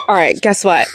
All right, guess what?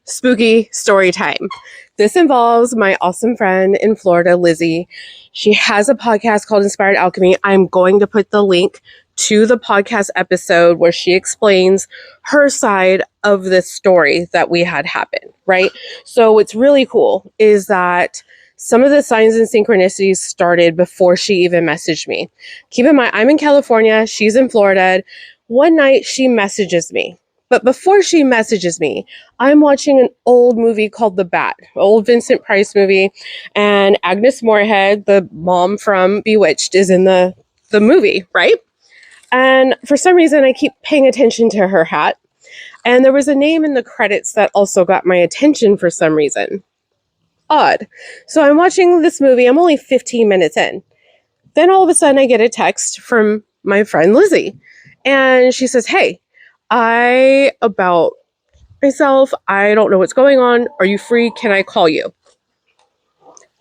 Spooky story time. This involves my awesome friend in Florida, Lizzie. She has a podcast called Inspired Alchemy. I'm going to put the link to the podcast episode where she explains her side of this story that we had happen, right? So what's really cool is that some of the signs and synchronicities started before she even messaged me. Keep in mind, I'm in California, she's in Florida. One night she messages me. But before she messages me, I'm watching an old movie called The Bat, old Vincent Price movie, and Agnes Moorehead, the mom from Bewitched, is in the movie, right? And for some reason, I keep paying attention to her hat. And there was a name in the credits that also got my attention for some reason. Odd. So I'm watching this movie. I'm only 15 minutes in. Then all of a sudden, I get a text from my friend Lizzie. And she says, hey, about myself, I don't know what's going on. Are you free? Can I call you?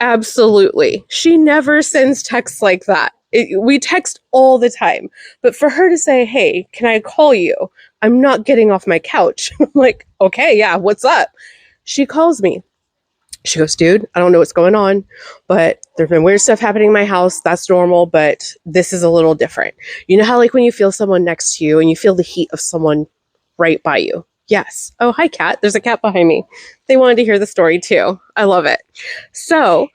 Absolutely. She never sends texts like that. We text all the time. But for her to say, hey, can I call you? I'm not getting off my couch. I'm like, okay, yeah, what's up? She calls me. She goes, dude, I don't know what's going on, but there's been weird stuff happening in my house. That's normal, but this is a little different. You know how like when you feel someone next to you and you feel the heat of someone right by you? Yes. Oh, hi, cat. There's a cat behind me. They wanted to hear the story too. I love it. So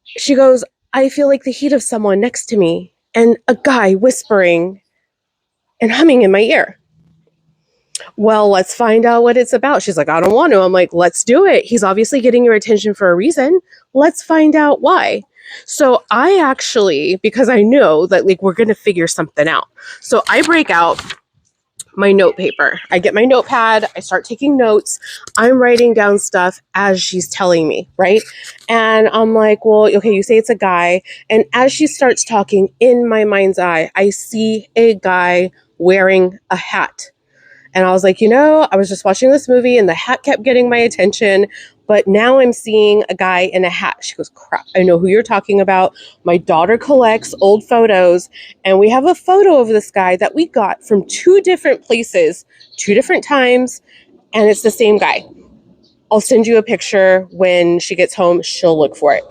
she goes, I feel like the heat of someone next to me and a guy whispering and humming in my ear. Well, let's find out what it's about. She's like, I don't want to. I'm like, let's do it. He's obviously getting your attention for a reason. Let's find out why. So I actually, because I know that like we're going to figure something out. So I break out my note paper. I get my notepad. I start taking notes. I'm writing down stuff as she's telling me, right? And I'm like, well, okay, you say it's a guy. And as she starts talking, in my mind's eye, I see a guy wearing a hat. And I was like, I was just watching this movie and the hat kept getting my attention, but now I'm seeing a guy in a hat. She goes, crap, I know who you're talking about. My daughter collects old photos, and we have a photo of this guy that we got from 2 different places, 2 different times, and it's the same guy. I'll send you a picture when she gets home. She'll look for it.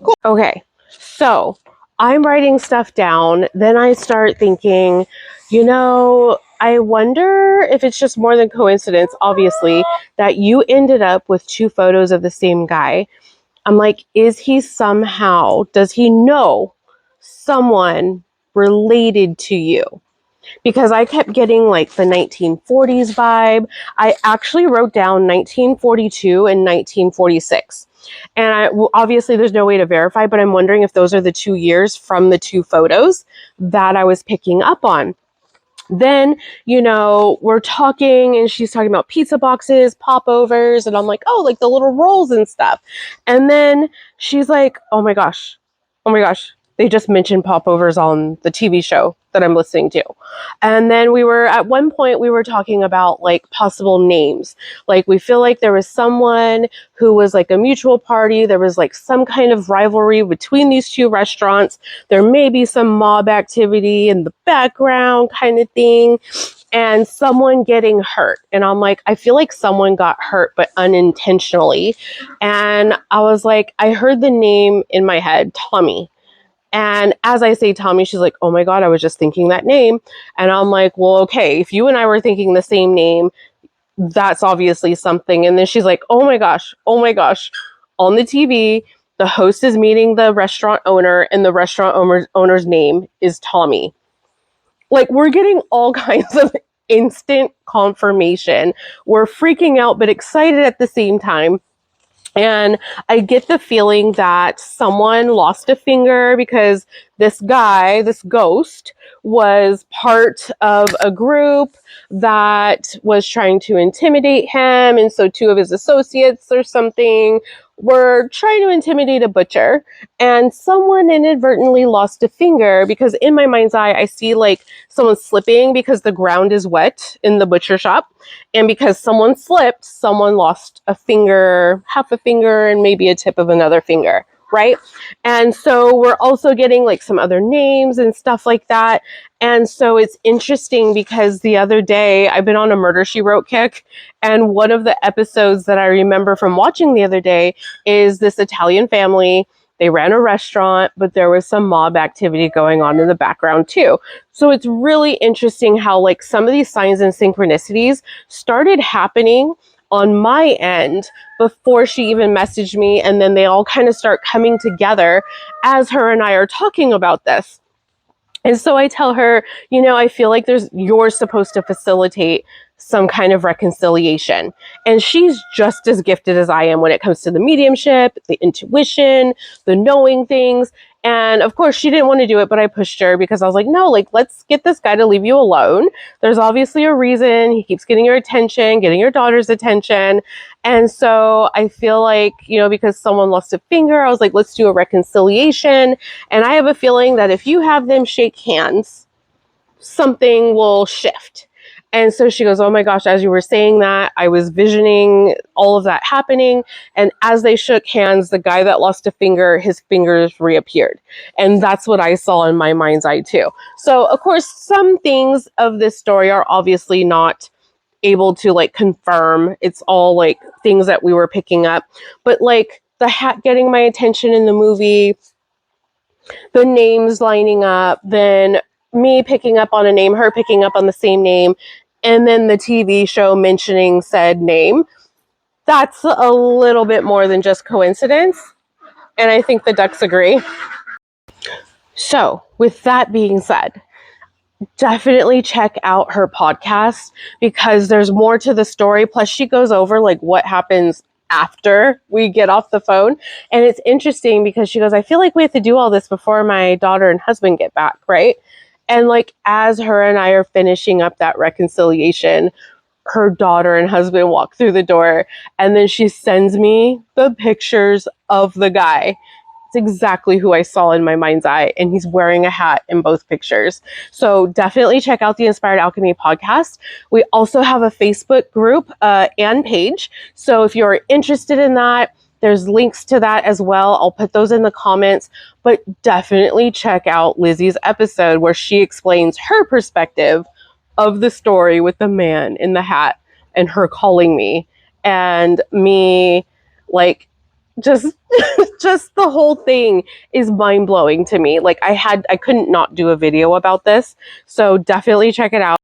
Cool. Okay, so I'm writing stuff down. Then I start thinking, I wonder if it's just more than coincidence, obviously, that you ended up with 2 photos of the same guy. I'm like, does he know someone related to you? Because I kept getting like the 1940s vibe. I actually wrote down 1942 and 1946. And obviously there's no way to verify, but I'm wondering if those are the 2 years from the 2 photos that I was picking up on. Then, we're talking and she's talking about pizza boxes, popovers, and I'm like, oh, like the little rolls and stuff. And then she's like, oh my gosh, they just mentioned popovers on the TV show that I'm listening to. And then at one point we were talking about like possible names. Like we feel like there was someone who was like a mutual party. There was like some kind of rivalry between these 2 restaurants. There may be some mob activity in the background kind of thing. And someone getting hurt. And I'm like, I feel like someone got hurt, but unintentionally. And I was like, I heard the name in my head, Tommy. And as I say Tommy, she's like, oh my God, I was just thinking that name. And I'm like, well, okay, if you and I were thinking the same name, that's obviously something. And then she's like, oh my gosh, on the TV, the host is meeting the restaurant owner and the restaurant owner's name is Tommy. Like we're getting all kinds of instant confirmation. We're freaking out, but excited at the same time. And I get the feeling that someone lost a finger because this guy, this ghost, was part of a group that was trying to intimidate him. And so 2 of his associates or something were trying to intimidate a butcher. And someone inadvertently lost a finger because in my mind's eye, I see like someone slipping because the ground is wet in the butcher shop. And because someone slipped, someone lost a finger, half a finger, and maybe a tip of another finger, right? And so we're also getting like some other names and stuff like that. And so it's interesting because the other day I've been on a Murder She Wrote kick, and one of the episodes that I remember from watching the other day is this Italian family. They ran a restaurant, but there was some mob activity going on in the background too. So it's really interesting how like some of these signs and synchronicities started happening on my end before she even messaged me, and then they all kind of start coming together as her and I are talking about this. And so I tell her, I feel like you're supposed to facilitate some kind of reconciliation. And she's just as gifted as I am when it comes to the mediumship, the intuition, the knowing things. And of course, she didn't want to do it, but I pushed her because I was like, no, like, let's get this guy to leave you alone. There's obviously a reason. He keeps getting your attention, getting your daughter's attention. And so I feel like, because someone lost a finger, I was like, let's do a reconciliation. And I have a feeling that if you have them shake hands, something will shift. And so she goes, oh my gosh, as you were saying that, I was visioning all of that happening. And as they shook hands, the guy that lost a finger, his fingers reappeared. And that's what I saw in my mind's eye too. So of course, some things of this story are obviously not able to like confirm. It's all like things that we were picking up. But like the hat getting my attention in the movie, the names lining up, then me picking up on a name, her picking up on the same name, and then the TV show mentioning said name. That's a little bit more than just coincidence. And I think the ducks agree. So, with that being said, definitely check out her podcast because there's more to the story. Plus, she goes over like what happens after we get off the phone. And it's interesting because she goes, I feel like we have to do all this before my daughter and husband get back, right? And like as her and I are finishing up that reconciliation, her daughter and husband walk through the door, and then she sends me the pictures of the guy. It's exactly who I saw in my mind's eye, and he's wearing a hat in both pictures. So definitely check out the Inspired Alchemy podcast. We also have a Facebook group and page. So if you're interested in that, there's links to that as well. I'll put those in the comments, but definitely check out Lizzie's episode where she explains her perspective of the story with the man in the hat and her calling me and me like just just the whole thing is mind-blowing to me. Like I couldn't not do a video about this. So definitely check it out.